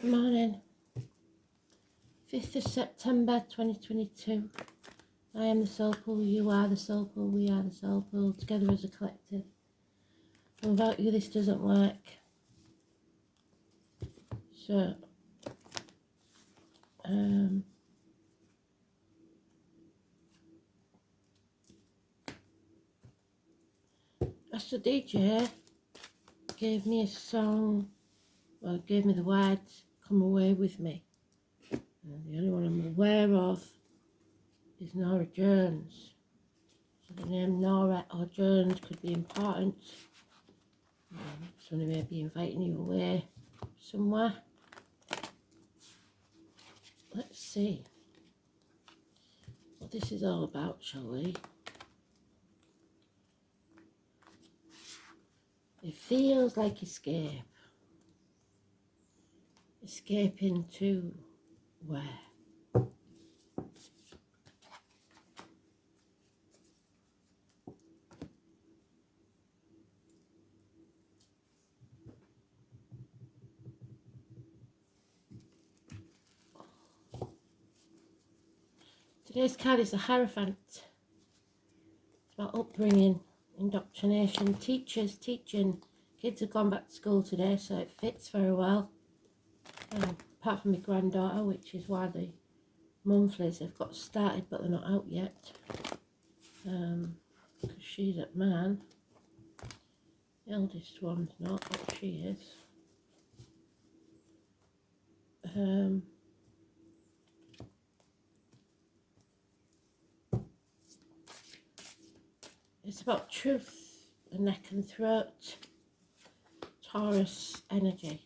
Morning, 5th of September 2022. I am the soul pool, you are the soul pool, we are the soul pool, together as a collective. And without you this doesn't work. So, Astro DJ gave me a song, well, gave me the words, Come Away With Me. And the only one I'm aware of is Nora Jones. So the name Nora or Jones could be important. Somebody may be inviting you away somewhere. Let's see what this is all about, shall we? It feels like escape. Escaping to where? Today's card is the Hierophant. It's about upbringing, indoctrination, teachers teaching. Kids have gone back to school today, so it fits very well. Apart from my granddaughter, which is why the monthlies have got started, but they're not out yet. Because she's at man. The eldest one's not, but she is. It's about truth, the neck and throat, Taurus energy.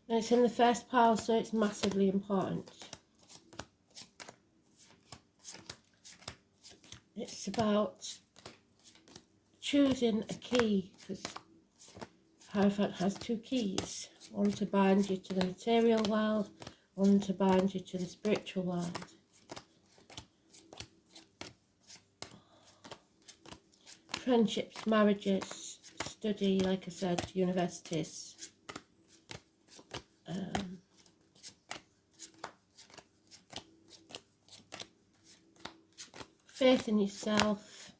And it's in the first pile, so it's massively important. It's about choosing a key, because Hierophant has two keys. One to bind you to the material world, one to bind you to the spiritual world. Friendships, marriages, study, like I said, universities. Faith in yourself.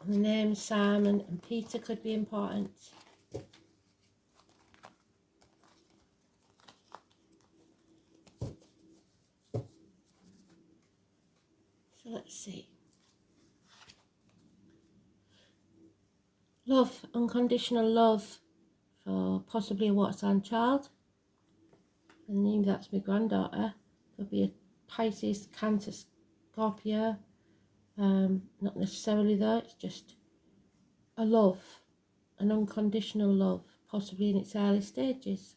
The names Simon and Peter could be important. So let's see. Love, unconditional love for possibly a water sign child. And maybe that's my granddaughter. Could be a Pisces, Cancer, Scorpio. Not necessarily though, it's just a love, an unconditional love, possibly in its early stages.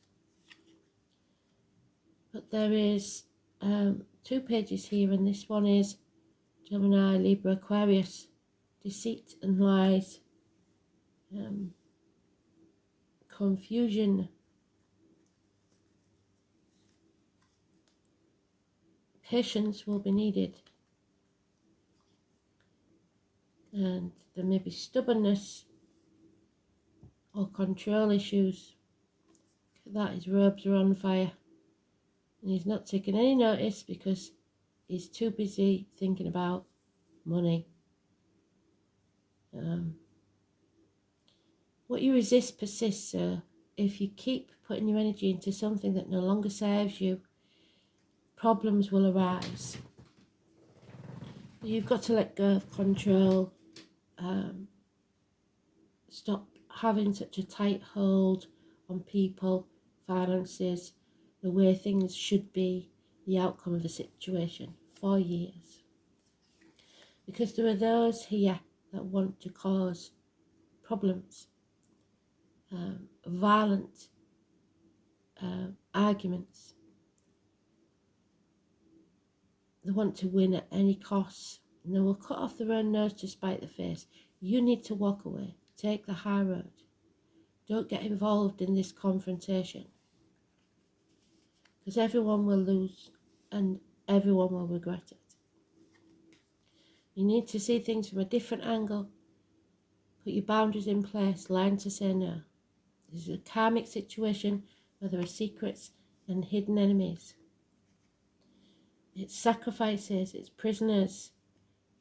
But there is two pages here, and this one is Gemini, Libra, Aquarius, deceit and lies, confusion, patience will be needed, and there may be stubbornness or control issues. That his robes are on fire, and he's not taking any notice because he's too busy thinking about money. What you resist persists, so if you keep putting your energy into something that no longer serves you, problems will arise. You've got to let go of control, stop having such a tight hold on people, finances, the way things should be, the outcome of a situation for years. Because there are those here that want to cause problems, violent arguments. They want to win at any cost, and they will cut off their own nose to spite the face. You need to walk away. Take the high road. Don't get involved in this confrontation, because everyone will lose and everyone will regret it. You need to see things from a different angle, put your boundaries in place, learn to say no. This is a karmic situation where there are secrets and hidden enemies. It's sacrifices, it's prisoners,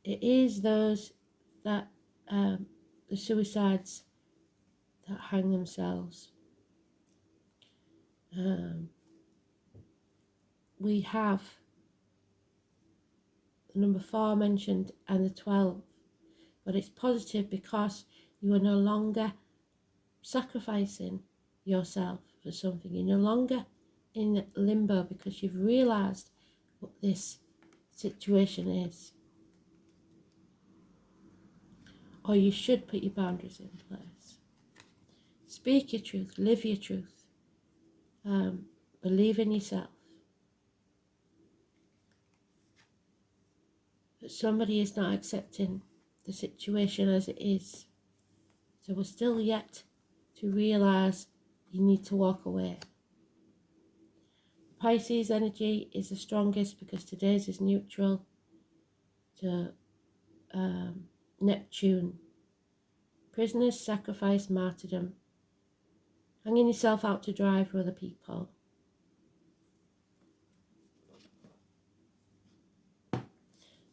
it is those that, the suicides that hang themselves. We have the number 4 mentioned and the 12, but it's positive because you are no longer sacrificing yourself for something. You're no longer in limbo because you've realised what this situation is. Or you should put your boundaries in place. Speak your truth, live your truth, believe in yourself. But somebody is not accepting the situation as it is. So we're still yet to realise you need to walk away. Pisces energy is the strongest because today's is neutral to Neptune. Prisoners, sacrifice, martyrdom. Hanging yourself out to dry for other people.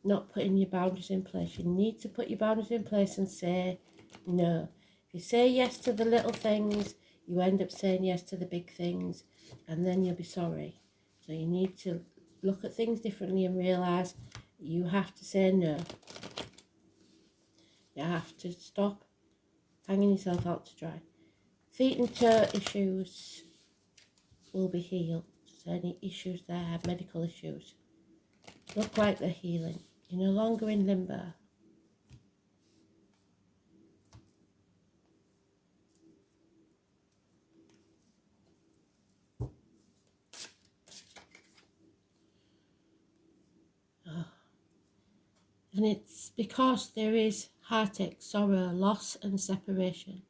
Not putting your boundaries in place. You need to put your boundaries in place and say no. If you say yes to the little things, you end up saying yes to the big things, and then you'll be sorry. So you need to look at things differently and realise you have to say no. You have to stop hanging yourself out to dry. Feet and toe issues will be healed. So any issues there, medical issues, look like they're healing. You're no longer in limbo. Oh. And it's because there is heartache, sorrow, loss and separation.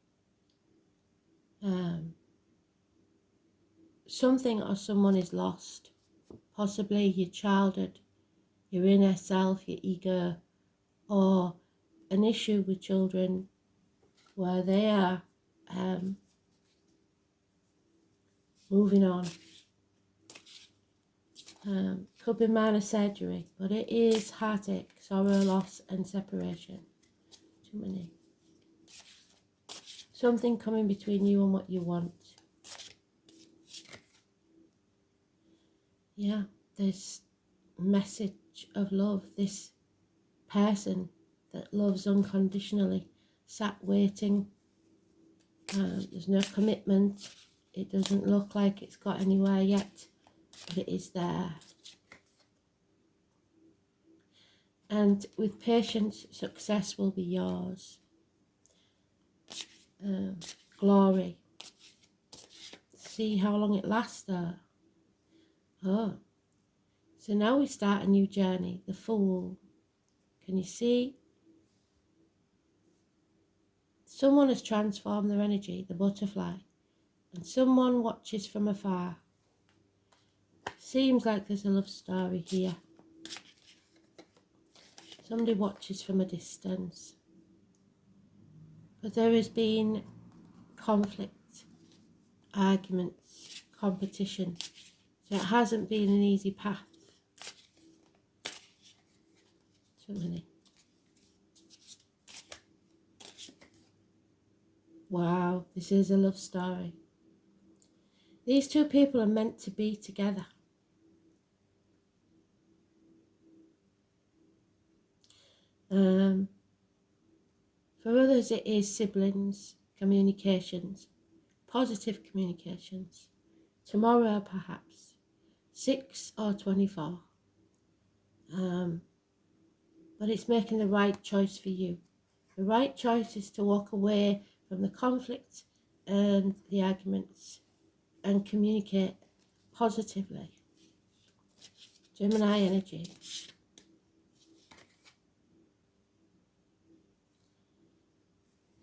Something or someone is lost. Possibly your childhood, your inner self, your ego, or an issue with children where they are moving on. Could be minor surgery, but it is heartache, sorrow, loss and separation. Too many. Something coming between you and what you want. Yeah, this message of love, this person that loves unconditionally, sat waiting. There's no commitment. It doesn't look like it's got anywhere yet, but it is there. And with patience, success will be yours. Glory. See how long it lasts though. Oh, so now we start a new journey. The Fool. Can you see? Someone has transformed their energy, the butterfly, and someone watches from afar. Seems like there's a love story here. Somebody watches from a distance. But there has been conflict, arguments, competition. So it hasn't been an easy path. So many. Wow, this is a love story. These two people are meant to be together. For others it is siblings, communications, positive communications. Tomorrow perhaps, 6 or 24. But it's making the right choice for you. The right choice is to walk away from the conflict and the arguments and communicate positively. Gemini energy.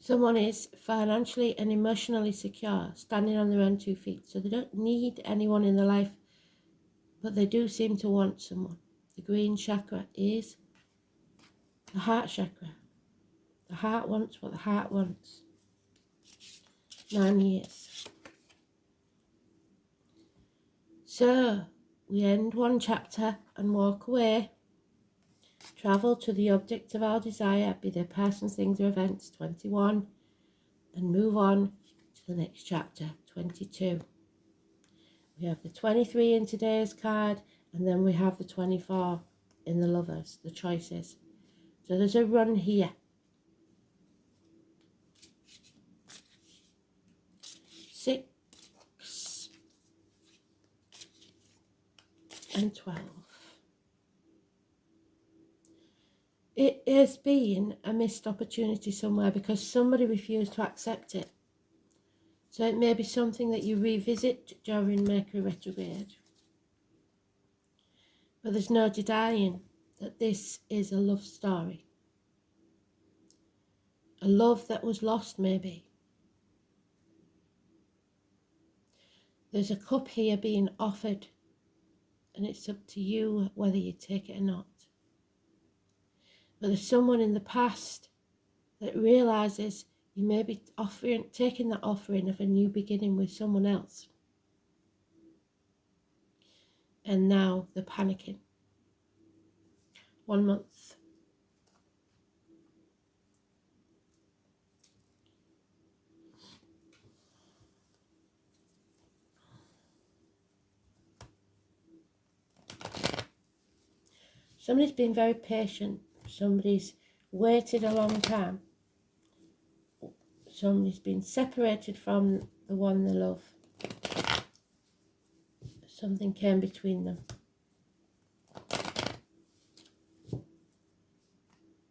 Someone is financially and emotionally secure, standing on their own 2 feet. So they don't need anyone in their life, but they do seem to want someone. The green chakra is the heart chakra. The heart wants what the heart wants. 9 years. So we end one chapter and walk away. Travel to the object of our desire, be they persons, things or events, 21. And move on to the next chapter, 22. We have the 23 in today's card, and then we have the 24 in the lovers, the choices. So there's a run here. 6 and 12. It has been a missed opportunity somewhere because somebody refused to accept it. So it may be something that you revisit during Mercury retrograde. But there's no denying that this is a love story. A love that was lost, maybe. There's a cup here being offered, and it's up to you whether you take it or not. But there's someone in the past that realizes you may be taking that offering of a new beginning with someone else. And now they're panicking. 1 month. Somebody's been very patient. Somebody's waited a long time. Somebody's been separated from the one they love. Something came between them.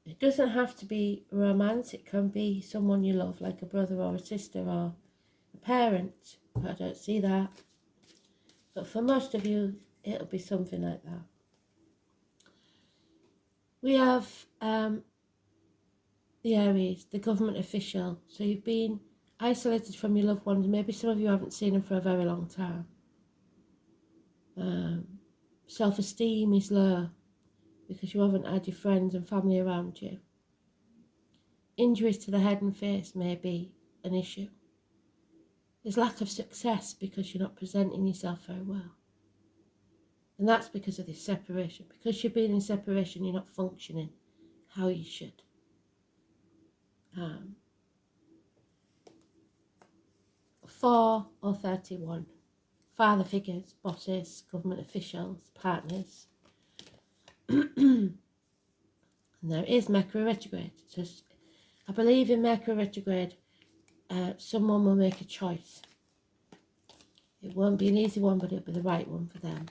It doesn't have to be romance. It can be someone you love, like a brother or a sister or a parent. I don't see that. But for most of you, it'll be something like that. We have the Aries, the government official. So you've been isolated from your loved ones. Maybe some of you haven't seen them for a very long time. Self-esteem is low because you haven't had your friends and family around you. Injuries to the head and face may be an issue. There's lack of success because you're not presenting yourself very well. And that's because of this separation. Because you've been in separation, you're not functioning how you should. 4 or 31. Father figures, bosses, government officials, partners. And there is Mercury retrograde. So I believe in Mercury retrograde, someone will make a choice. It won't be an easy one, but it'll be the right one for them.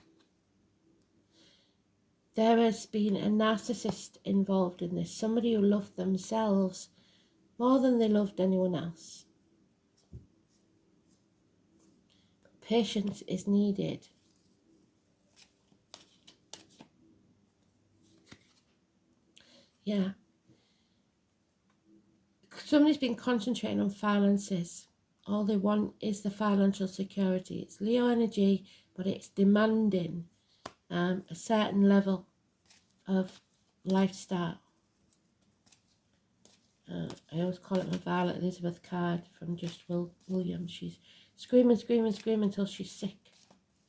There has been a narcissist involved in this. Somebody who loved themselves more than they loved anyone else. Patience is needed. Yeah. Somebody's been concentrating on finances. All they want is the financial security. It's Leo energy, but it's demanding a certain level of lifestyle. I always call it my Violet Elizabeth card from Just Williams. She's screaming, screaming, screaming until she's sick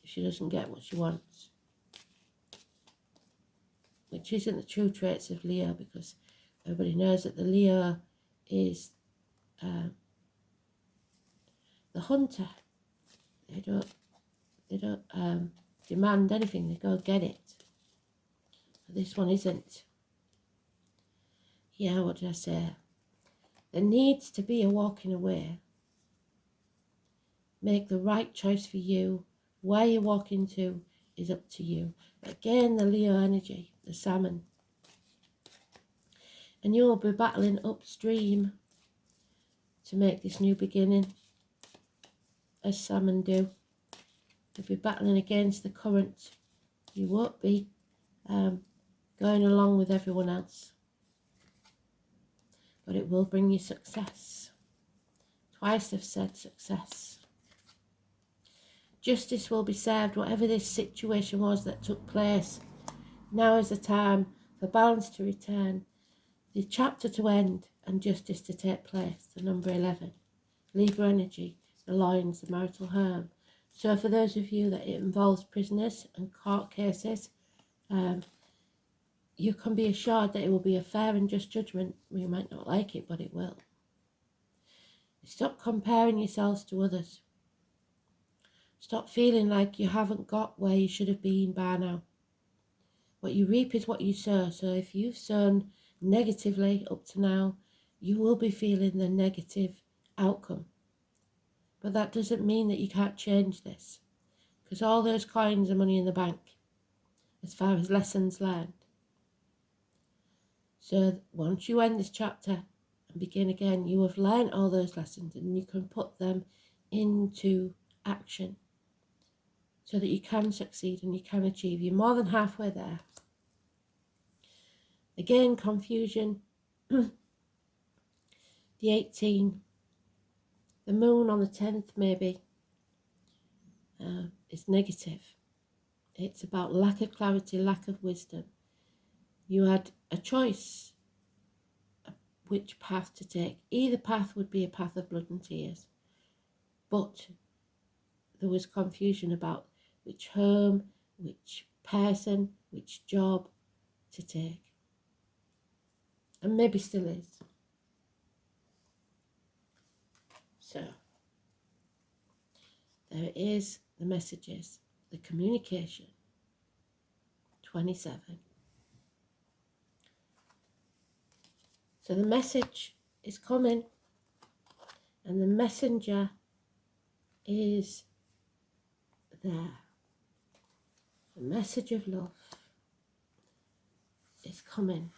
if she doesn't get what she wants. Which isn't the true traits of Leo, because everybody knows that the Leo is the hunter. They don't demand anything, they go get it. But this one isn't. Yeah, what did I say? There needs to be a walking away. Make the right choice for you. Where you're walking to is up to you. But again, the Leo energy, the salmon. And you'll be battling upstream to make this new beginning, as salmon do. You'll be battling against the current. You won't be going along with everyone else. but it will bring you success. Twice I've said success. Justice will be served, whatever this situation was that took place. Now is the time for balance to return, the chapter to end, and justice to take place. The number 11. Libra energy, the lions, the marital home. So for those of you that it involves prisoners and court cases, you can be assured that it will be a fair and just judgment. You might not like it, but it will. Stop comparing yourselves to others. Stop feeling like you haven't got where you should have been by now. What you reap is what you sow. So if you've sown negatively up to now, you will be feeling the negative outcome. But that doesn't mean that you can't change this, because all those coins are money in the bank as far as lessons learned. So once you end this chapter and begin again, you have learned all those lessons and you can put them into action so that you can succeed and you can achieve. You're more than halfway there. Again, confusion. The 18, the moon on the 10th maybe, is negative. It's about lack of clarity, lack of wisdom. You had a choice which path to take. Either path would be a path of blood and tears, but there was confusion about which home, which person, which job to take. And maybe still is. So, there is the messages, the communication. 27. So the message is coming, and the messenger is there. The message of love is coming.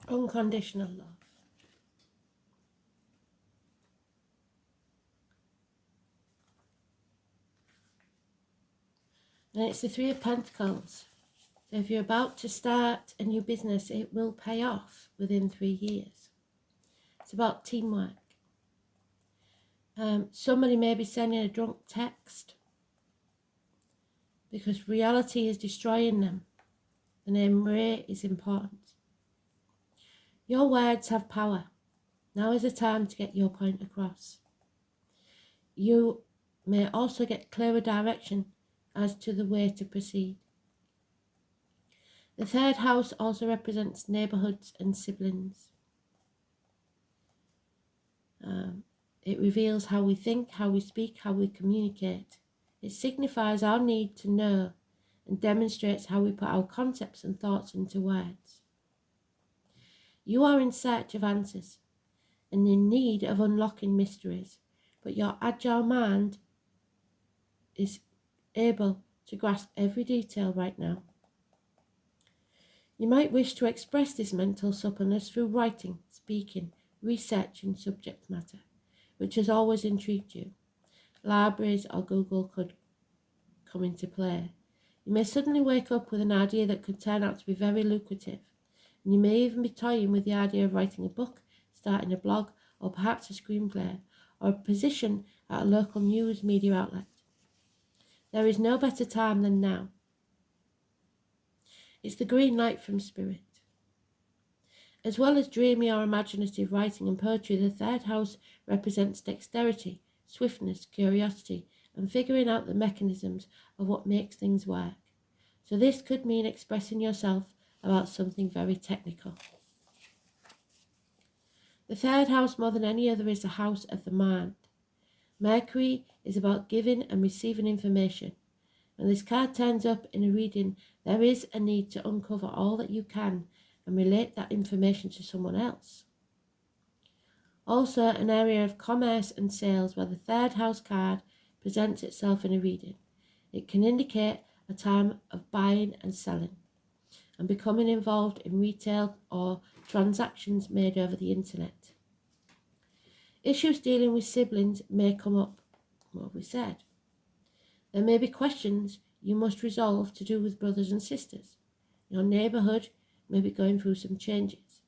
Unconditional love. And it's the Three of Pentacles. So if you're about to start a new business, it will pay off within 3 years. It's about teamwork. Somebody may be sending a drunk text because reality is destroying them. The name Ray is important. Your words have power. Now is the time to get your point across. You may also get clearer direction as to the way to proceed. The third house also represents neighbourhoods and siblings. It reveals how we think, how we speak, how we communicate. It signifies our need to know and demonstrates how we put our concepts and thoughts into words. You are in search of answers and in need of unlocking mysteries, but your agile mind is able to grasp every detail right now. You might wish to express this mental suppleness through writing, speaking, researching subject matter, which has always intrigued you. Libraries or Google could come into play. You may suddenly wake up with an idea that could turn out to be very lucrative, and you may even be toying with the idea of writing a book, starting a blog, or perhaps a screenplay, or a position at a local news media outlet. There is no better time than now. It's the green light from Spirit. As well as dreamy or imaginative writing and poetry, the third house represents dexterity, swiftness, curiosity, and figuring out the mechanisms of what makes things work. So this could mean expressing yourself about something very technical. The third house, more than any other, is the house of the mind. Mercury is about giving and receiving information. When this card turns up in a reading, there is a need to uncover all that you can and relate that information to someone else. Also, an area of commerce and sales where the third house card presents itself in a reading. It can indicate a time of buying and selling and becoming involved in retail or transactions made over the internet. Issues dealing with siblings may come up, what we said. There may be questions you must resolve to do with brothers and sisters. Your neighbourhood may be going through some changes.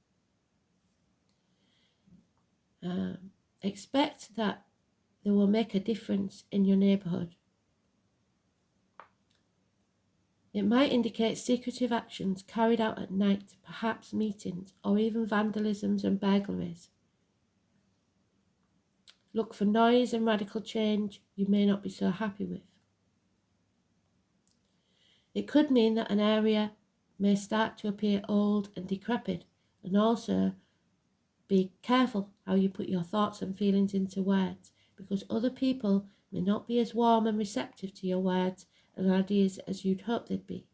Expect that they will make a difference in your neighbourhood. It might indicate secretive actions carried out at night, perhaps meetings, or even vandalisms and burglaries. Look for noise and radical change you may not be so happy with. It could mean that an area may start to appear old and decrepit, and also be careful how you put your thoughts and feelings into words, because other people may not be as warm and receptive to your words and ideas as you'd hope they'd be.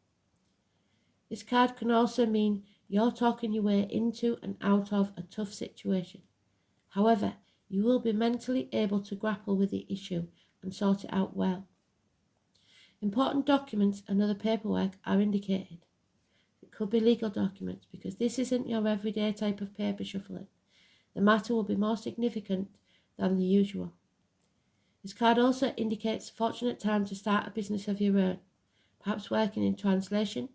This card can also mean you're talking your way into and out of a tough situation. However, you will be mentally able to grapple with the issue and sort it out well. Important documents and other paperwork are indicated. It could be legal documents, because this isn't your everyday type of paper shuffling. The matter will be more significant than the usual. This card also indicates a fortunate time to start a business of your own, perhaps working in translation,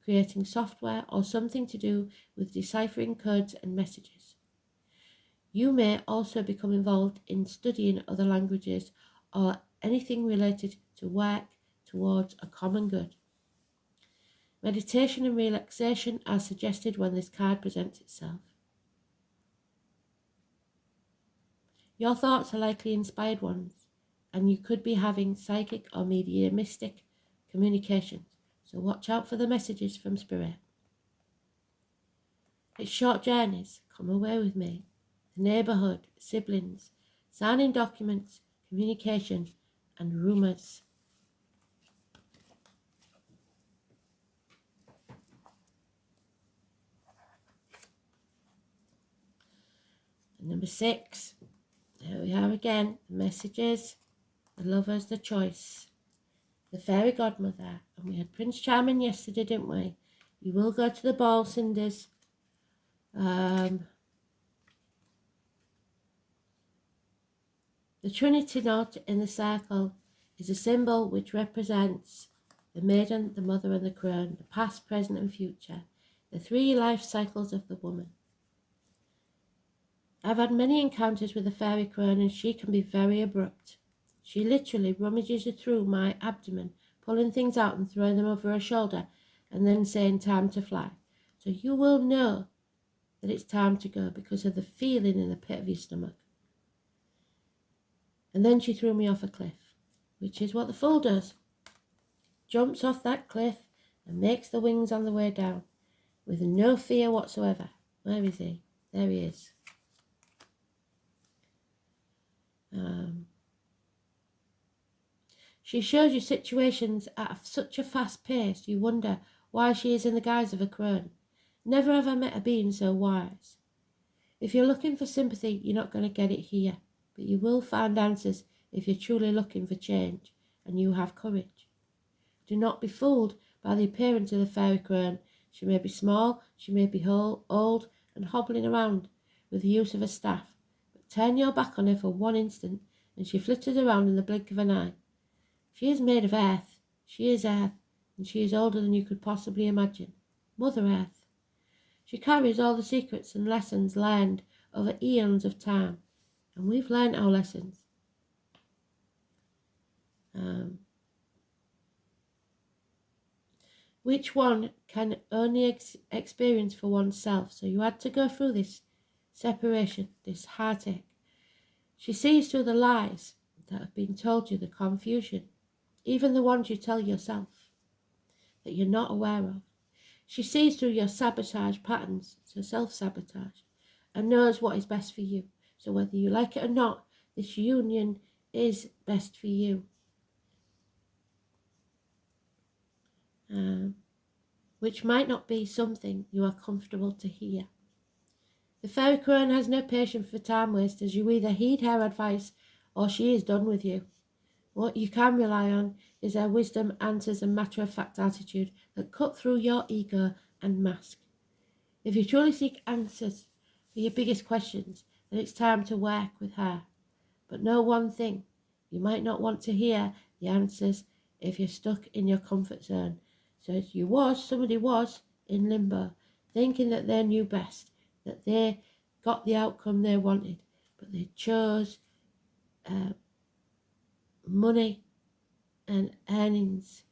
creating software, or something to do with deciphering codes and messages. You may also become involved in studying other languages or anything related to work towards a common good. Meditation and relaxation are suggested when this card presents itself. Your thoughts are likely inspired ones, and you could be having psychic or mediumistic communications, so watch out for the messages from Spirit. It's short journeys, come away with me, the neighbourhood, siblings, signing documents, communication, and rumours. And number 6, there we are again, the messages, the lovers, the choice, the fairy godmother. And we had Prince Charming yesterday, didn't we? You will go to the ball, Cinders. The Trinity knot in the circle is a symbol which represents the maiden, the mother, and the crone, the past, present, and future, the 3 life cycles of the woman. I've had many encounters with the fairy crone, and she can be very abrupt. She literally rummages through my abdomen, pulling things out and throwing them over her shoulder, and then saying time to fly. So you will know that it's time to go because of the feeling in the pit of your stomach. And then she threw me off a cliff, which is what the fool does. Jumps off that cliff and makes the wings on the way down, with no fear whatsoever. Where is he? There he is. She shows you situations at such a fast pace, you wonder why she is in the guise of a crone. Never have I met a being so wise. If you're looking for sympathy, you're not going to get it here, but you will find answers if you're truly looking for change and you have courage. Do not be fooled by the appearance of the fairy crone. She may be small, she may be old and hobbling around with the use of a staff, but turn your back on her for one instant and she flitters around in the blink of an eye. She is made of earth, she is earth, and she is older than you could possibly imagine. Mother Earth. She carries all the secrets and lessons learned over eons of time, and we've learned our lessons. Which one can only experience for oneself, so you had to go through this separation, this heartache. She sees through the lies that have been told you, the confusion, even the ones you tell yourself that you're not aware of. She sees through your sabotage patterns, so self-sabotage, and knows what is best for you. So whether you like it or not, this union is best for you. Which might not be something you are comfortable to hear. The fairy crone has no patience for time wasters. You either heed her advice or she is done with you. What you can rely on is her wisdom, answers, and matter-of-fact attitude that cut through your ego and mask. If you truly seek answers for your biggest questions, then it's time to work with her. But know one thing, you might not want to hear the answers if you're stuck in your comfort zone. So somebody was in limbo, thinking that they knew best, that they got the outcome they wanted, but they chose money and earnings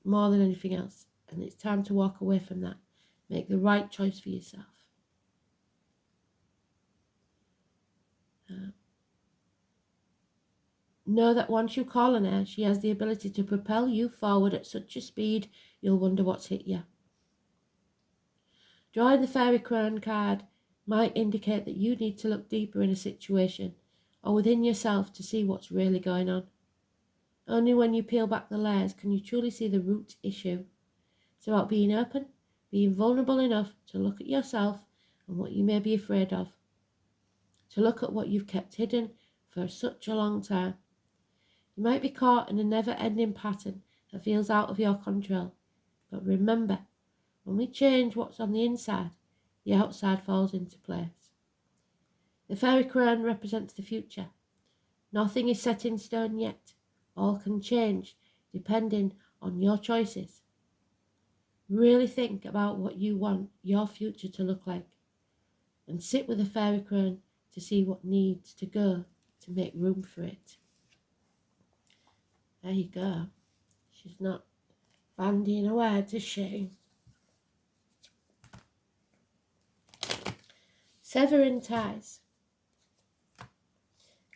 more than anything else. And it's time to walk away from that. Make the right choice for yourself. Know that once you call on her, she has the ability to propel you forward at such a speed you'll wonder what's hit you. Drawing the Fairy Crown card might indicate that you need to look deeper in a situation or within yourself to see what's really going on. Only when you peel back the layers can you truly see the root issue. It's about being open, being vulnerable enough to look at yourself and what you may be afraid of, to look at what you've kept hidden for such a long time. You might be caught in a never-ending pattern that feels out of your control. But remember, when we change what's on the inside, the outside falls into place. The Fairy Crown represents the future. Nothing is set in stone yet. All can change depending on your choices. Really think about what you want your future to look like and sit with the Fairy Crown to see what needs to go to make room for it. There you go. She's not bandying a word, is she? Severing ties.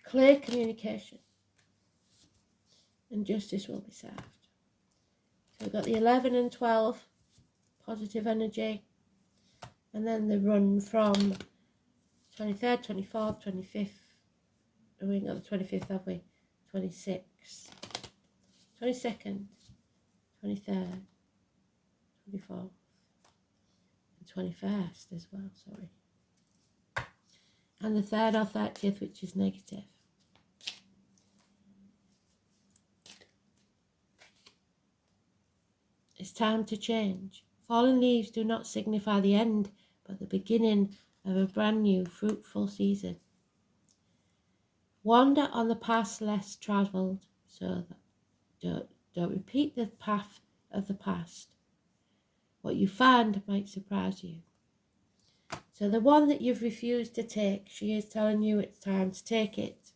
Clear communication. And justice will be served. So we've got the 11 and 12, positive energy. And then the run from 23rd, 24th, 25th. Oh, we ain't got the 25th, have we? 26th. 22nd, 23rd, 24th, and 21st as well, sorry. And the 3rd or 30th, which is negative. It's time to change. Fallen leaves do not signify the end, but the beginning of a brand new fruitful season. Wander on the path less travelled, so that don't repeat the path of the past. What you find might surprise you. So the one that you've refused to take, she is telling you it's time to take it.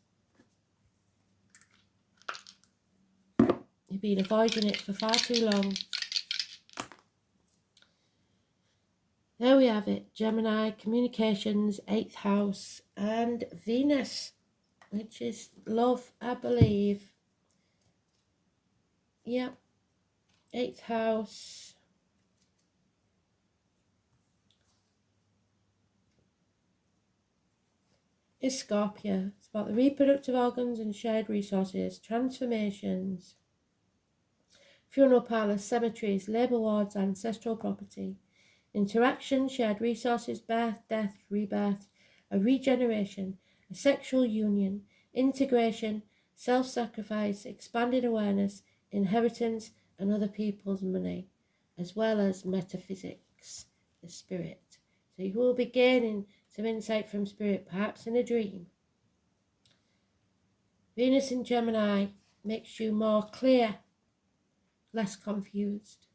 You've been avoiding it for far too long. There we have it. Gemini, communications, 8th house, and Venus, which is love, I believe. Yep. 8th house. Is Scorpio. It's about the reproductive organs and shared resources, transformations, funeral parlours, cemeteries, labour wards, ancestral property, interaction, shared resources, birth, death, rebirth, a regeneration, a sexual union, integration, self-sacrifice, expanded awareness, inheritance, and other people's money, as well as metaphysics, the spirit. So you will be gaining some insight from spirit, perhaps in a dream. Venus in Gemini makes you more clear, less confused.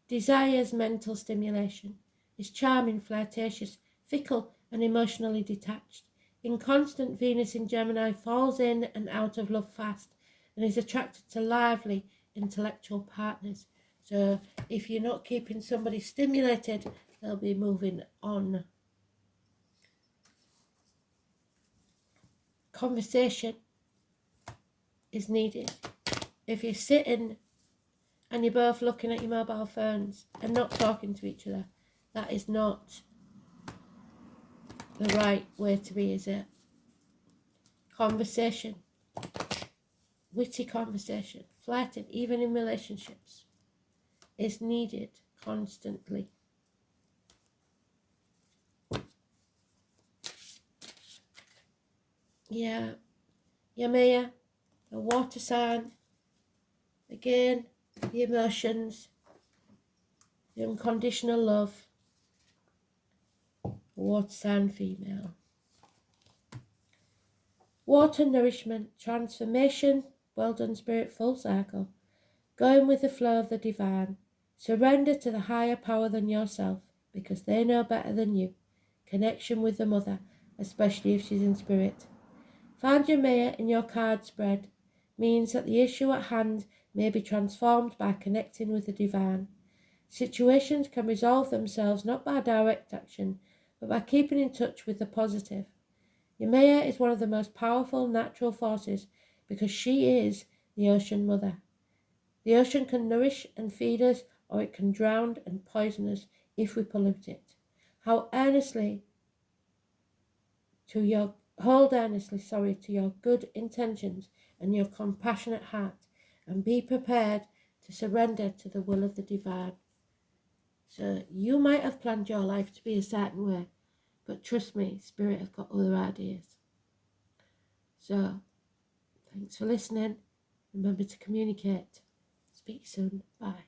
Desires mental stimulation. Is charming, flirtatious, fickle, and emotionally detached. Inconstant Venus in Gemini falls in and out of love fast and is attracted to lively, intellectual partners. So if you're not keeping somebody stimulated, they'll be moving on. Conversation is needed. If you're sitting and you're both looking at your mobile phones and not talking to each other, that is not the right way to be, is it? Conversation, witty conversation, flirting, even in relationships, is needed constantly. Yeah, Yamea, a water sign, again, the emotions, the unconditional love, water sign female. Water, nourishment, transformation, well done spirit, full cycle. going with the flow of the divine. Surrender to the higher power than yourself, because they know better than you. Connection with the mother, especially if she's in spirit. Find your Maya in your card spread means that the issue at hand may be transformed by connecting with the divine. Situations can resolve themselves not by direct action, but by keeping in touch with the positive. Your Maya is one of the most powerful natural forces because she is the ocean mother. The ocean can nourish and feed us, or it can drown and poison us if we pollute it. Hold earnestly to your good intentions and your compassionate heart, and be prepared to surrender to the will of the divine. So you might have planned your life to be a certain way, but trust me, Spirit have got other ideas. So thanks for listening. Remember to communicate. Speak soon. Bye.